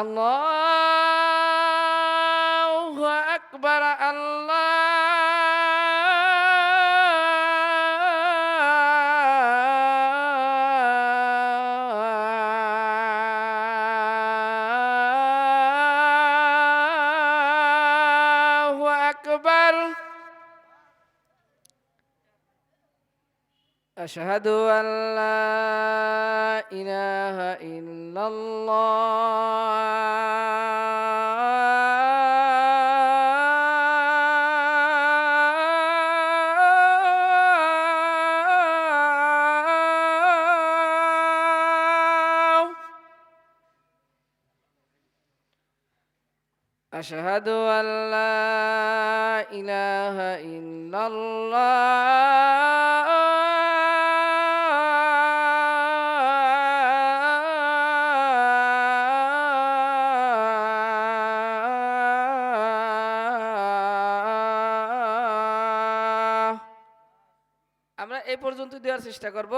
আল্লাহু আকবার আল্লাহু আকবার আশহাদু আল্লা ইলাহা ইল্লাল্লাহ আশহাদু আল্লা ইলাহা ইল্লাল্লাহ। আমরা এই পর্যন্ত দেওয়ার চেষ্টা করব।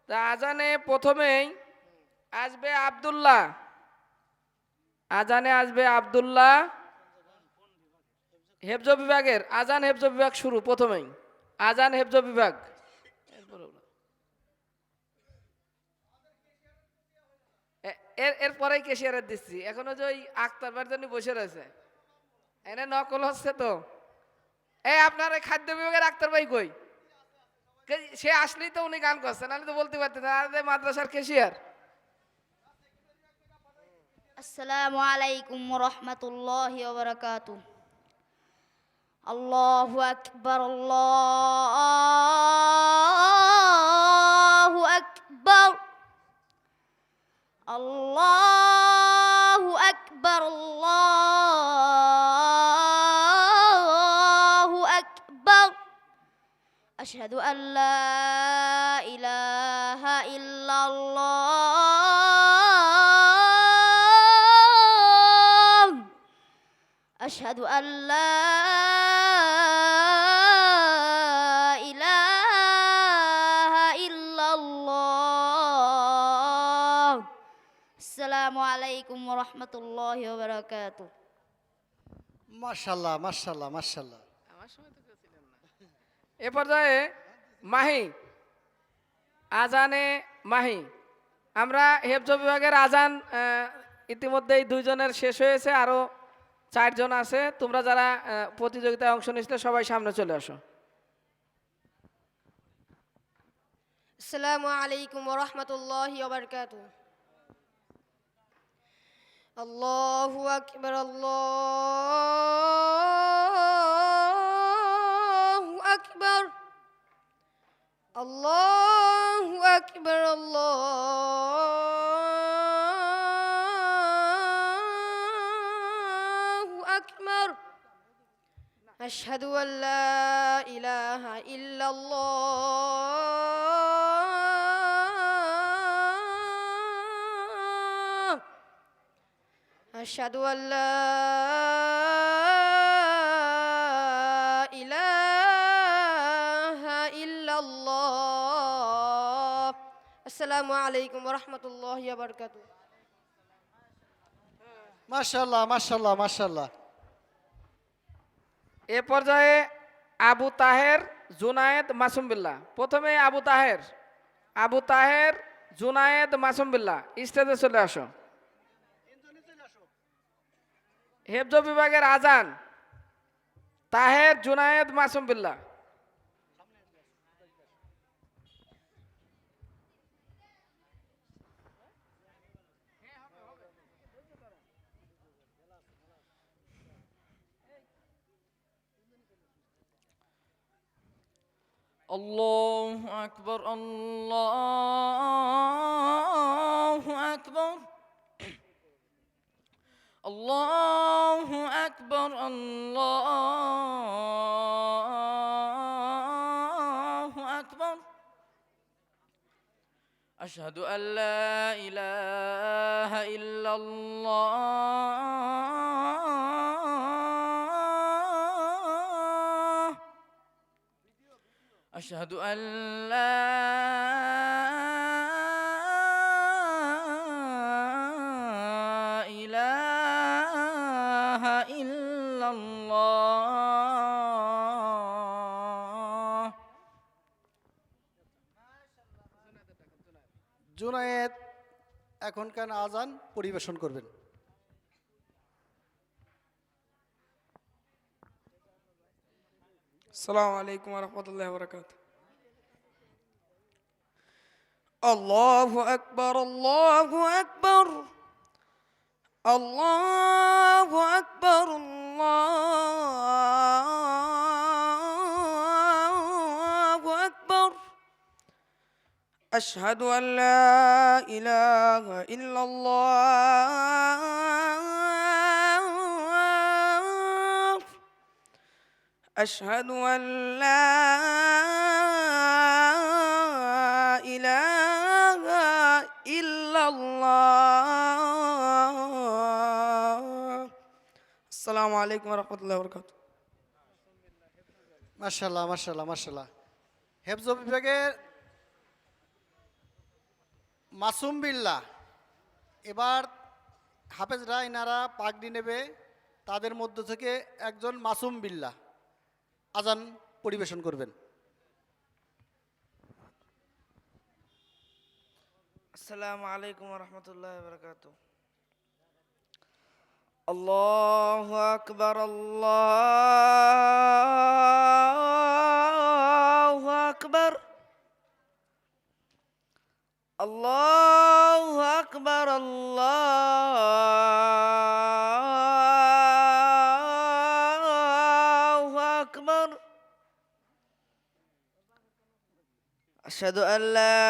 তা আজানে প্রথমেই আসবে আব্দুল্লাহ, আজানে আসবে আব্দুল্লাহ। হেফজ বিভাগের আজান হেফজ বিভাগ শুরু প্রথমেই, আজান হেফজ বিভাগ। এরপরেই কেশিয়ারের দিচ্ছি, এখনো যে ওই আক্তার বাড়ি বসে রয়েছে এনে নকল হচ্ছে তো। এই আপনার এই খাদ্য বিভাগের আক্তার ভাই কই? সে আসলেই তো উনি গান করছেন, আমি তো বলতে পারতেন মাদ্রাসার কেশিয়ার। আসসালামু আলাইকুম ওয়া রাহমাতুল্লাহি ওয়া বারাকাতুহু। আল্লাহু আকবার আল্লাহু আকবার আল্লাহু আকবার আল্লাহু আকবার আশহাদু আল্লা ইলাহা ইল্লাল্লাহ আশহাদু আল্লা ইলাহা ইল্লাল্লাহ। আসসালামু আলাইকুম ওয়া রাহমাতুল্লাহি ওয়া বারাকাতুহু। মাশাআল্লাহ মাশাআল্লাহ মাশাআল্লাহ। আমার সময় তো কেউ ছিলেন না। এ পর্যায়ে মাহি, আজানে মাহি। আমরা হেফজ বিভাগের আজান ইতিমধ্যেই 2 জনের শেষ হয়েছে, আরো 4 জন আছে। তোমরা যারা প্রতিযোগিতায় অংশ নিচ্ছিলে সবাই সামনে চলে আসো। আসসালামু আলাইকুম ওয়া রাহমাতুল্লাহি ওয়া বারাকাতুহু। আল্লাহু আকবার আল্লাহু আকবার আল্লাহু আকবার আল্লাহু আকবার আশহাদু আল্লা ইলাহা ইল্লাল্লাহ আশহাদু আল্লা ইলাহা ইল্লাল্লাহ। আসসালামু আলাইকুম ওয়া রাহমাতুল্লাহি ওয়া বারাকাতুহু। মাশাআল্লাহ মাশাআল্লাহ মাশাআল্লাহ। এ পর্যায়ে আবু তাহের, জুনায়েদ, মাসুম বিল্লাহ। প্রথমে আবু তাহের, জুনায়েদ, মাসুম বিল্লাহ স্টেজে চলে আসো। হেফজ বিভাগের আজান তাহের, জুনায়েদ, মাসুম বিল্লাহ। الله أكبر الله أكبر الله أكبر الله أكبر أشهد أن لا إله إلا الله أشهد أن لا জুনায়েদ এখনকার আজান পরিবেশন করবেন। السلام عليكم ورحمة الله وبركاته. الله أكبر الله أكبر الله أكبر الله أكبر أشهد أن لا إله إلا الله أشهد أن لا إله إلا الله السلام عليكم ورحمة الله وبركاته. মাশাল্লাহ মাশাল্লাহ মাশাল্লাহ। হেফজ বিভাগের মাসুম বিল্লাহ, এবার হাফেজরা ইনারা পাগড়ি নেবে, তাদের মধ্য থেকে একজন মাসুম বিল্লাহ আজান পরিবেশন করবেন। السلام عليكم ورحمة الله وبركاته. الله أكبر الله أكبر الله أكبر الله أكبر أشهد أن لا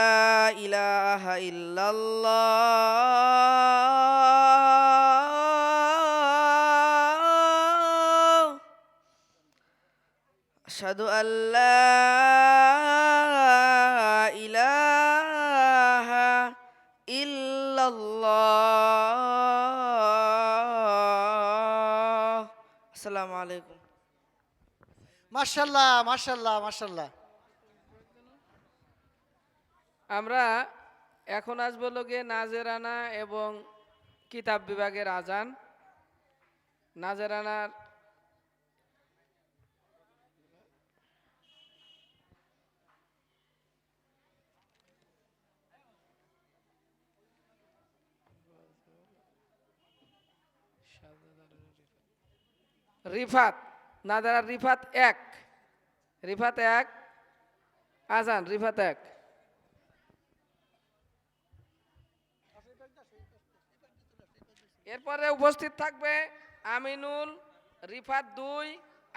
إله إلا الله أشهد أن لا إله إلا الله السلام عليكم. মাশাল্লাহ মাশাল্লাহ মাশাল্লাহ। আমরা এখন আসবো লোকে নাজেরানা এবং কিতাব বিভাগের আজান। নাজেরানার রিফাত, নাজারার রিফাত এক, রিফাত এক আজান, রিফাত এক। এরপরে উপস্থিত থাকবে আমিনুল, রিফাত দুই,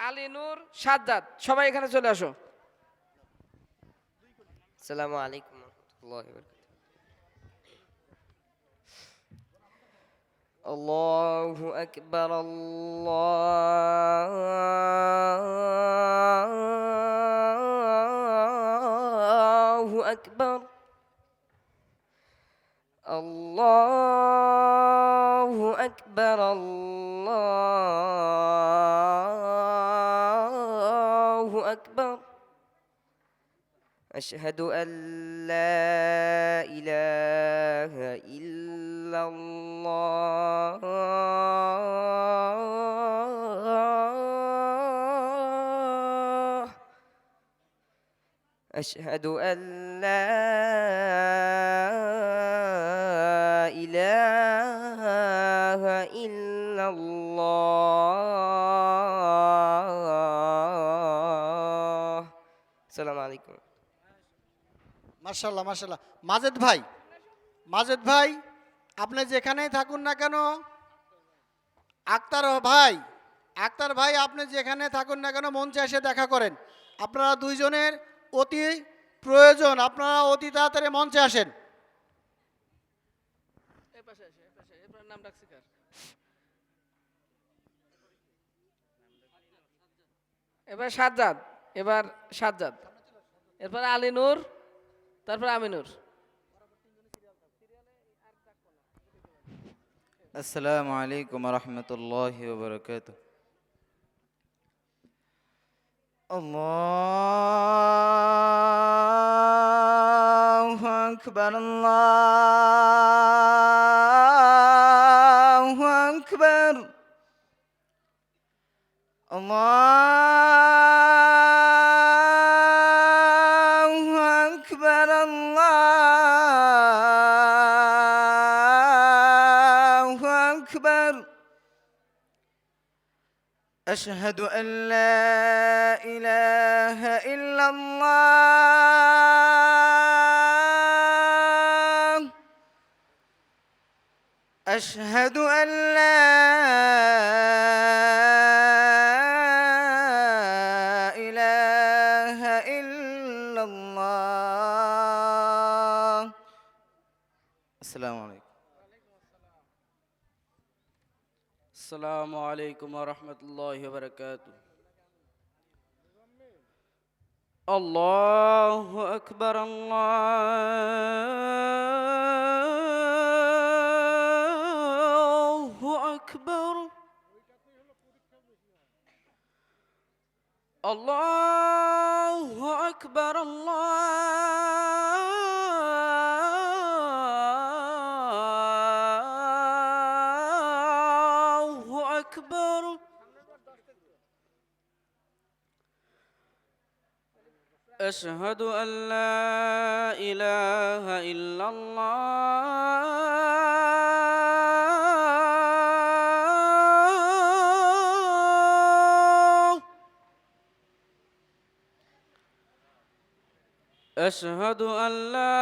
আলিনুর, সাজ্জাদ। সবাই এখানে চলে আসো। السلام عليكم ورحمة الله وبركاته. الله أكبر الله أكبر الله أكبر الله أكبر أشهد أن لا إله إلا الله أشهد أن لا إله إلا الله السلام عليكم. মাশাল্লাহ মাশাল্লাহ। মাজেদ ভাই, মাজেদ ভাই আপনি যেখানেই থাকুন না কেন, আক্তার ভাই, আক্তার ভাই আপনি যেখানে থাকুন না কেন মঞ্চে এসে দেখা করেন। আপনারা দুইজনের অতি প্রয়োজন, আপনারা অতি তাড়াতাড়ি মঞ্চে আসেন। এবার সাজ্জাদ, এবার সাজ্জাদ, এরপর আলিনুর, তারপর আমিনুর। السلام عليكم ورحمة الله وبركاته. الله أكبر الله أكبر الله أكبر الله أشهد أن لا إله إلا الله أشهد أن لا إله إلا الله السلام عليكم السلام عليكم ورحمة الله وبركاته الله أكبر الله أكبر الله أكبر الله أكبر أشهد أن لا إله إلا الله أشهد أن لا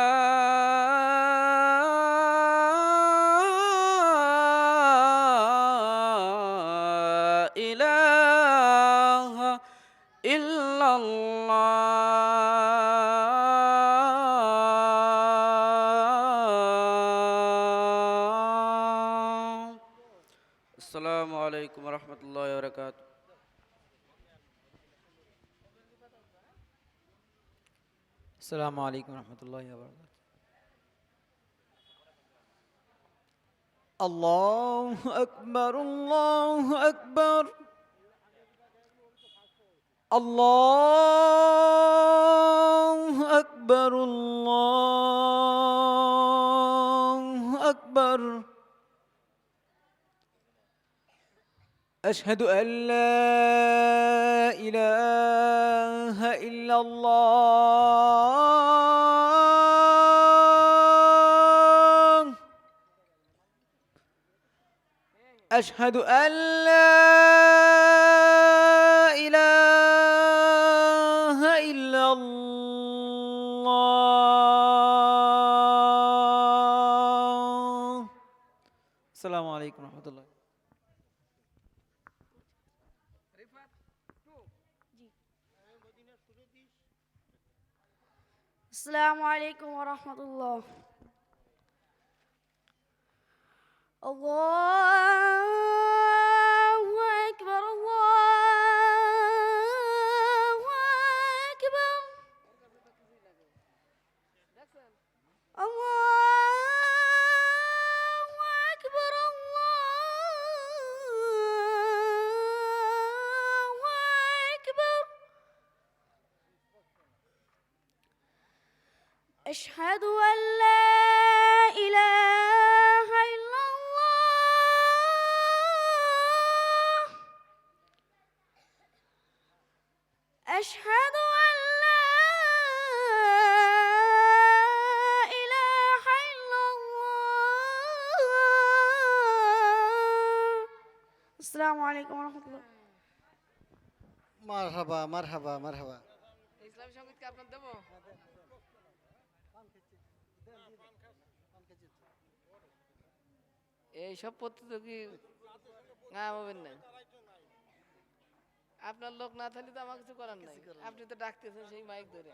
إله إلا الله السلام عليكم ورحمة الله وبركاته السلام عليكم ورحمة الله وبركاته. الله أكبر الله أكبر الله أكبر الله أكبر أشهد أن لا إله إلا الله أشهد أن لا إله إلا الله السلام عليكم ورحمة الله. السلام عليكم ورحمة الله. الله أكبر الله أكبر الله أكبر الله أكبر أشهد أن لا إله إلا الله أشهد أن لا إله إلا الله السلام عليكم ورحمة الله. মারহাবা মারহাবা মারহাবা। ইসলামী সঙ্গীতকে আপনার দেবো এইসব প্রতিযোগী পাবেন না আপনার লোক না থাকলে তো আমার কিছু করার নাই আপনি তো ডাকতেছেন সেই মাইক ধরে